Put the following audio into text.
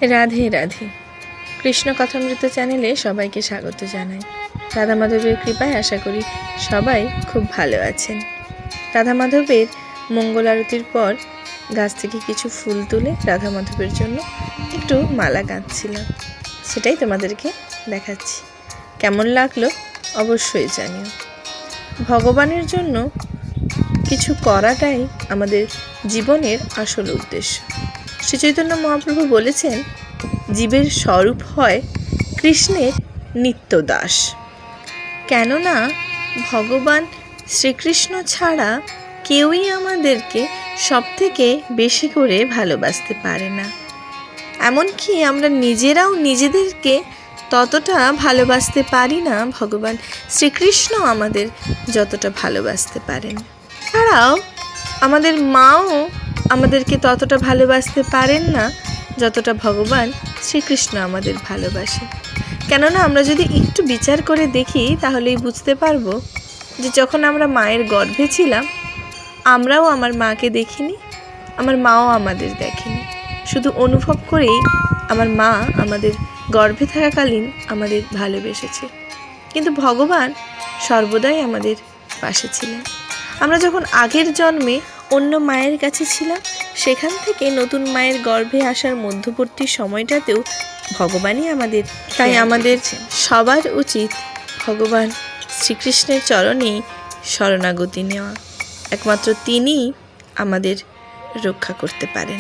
রাধে রাধে। কৃষ্ণ কথামৃত চ্যানেলে সবাইকে স্বাগত জানাই। রাধা মাধবের কৃপায় আশা করি সবাই খুব ভালো আছেন। রাধা মাধবের মঙ্গল আরতির পর গাছ থেকে কিছু ফুল তুলে রাধা মাধবের জন্য একটু মালা গাঁথছিলাম, সেটাই তোমাদেরকে দেখাচ্ছি। কেমন লাগলো অবশ্যই জানিও। ভগবানের জন্য কিছু করাটাই আমাদের জীবনের আসল উদ্দেশ্য। শ্রী চৈতন্য মহাপ্রভু বলেছেন, জীবের স্বরূপ হয় কৃষ্ণের নিত্য দাস। কেননা ভগবান শ্রীকৃষ্ণ ছাড়া কেউই আমাদেরকে সবথেকে বেশি করে ভালোবাসতে পারে না। এমনকি আমরা নিজেরাও নিজেদেরকে ততটা ভালোবাসতে পারি না ভগবান শ্রীকৃষ্ণ আমাদের যতটা ভালোবাসতে পারেন। ছাড়াও আমাদের মাও আমাদেরকে ততটা ভালোবাসতে পারেন না যতটা ভগবান শ্রীকৃষ্ণ আমাদের ভালোবাসে। কেননা আমরা যদি একটু বিচার করে দেখি তাহলেই বুঝতে পারবো যে যখন আমরা মায়ের গর্ভে ছিলাম, আমরাও আমার মাকে দেখিনি, আমার মাও আমাদের দেখেনি। শুধু অনুভব করেই আমার মা আমাদের গর্ভে থাকাকালীন আমাদের ভালোবেসেছে। কিন্তু ভগবান সর্বদাই আমাদের পাশে ছিলেন। আমরা যখন আগের জন্মে অন্য মায়ের কাছে ছিলাম, সেখান থেকে নতুন মায়ের গর্ভে আসার মধ্যবর্তী সময়টাতেও ভগবানই আমাদের। তাই আমাদের সবার উচিত ভগবান শ্রীকৃষ্ণের চরণেই শরণাগতি নেওয়া। একমাত্র তিনিই আমাদের রক্ষা করতে পারেন।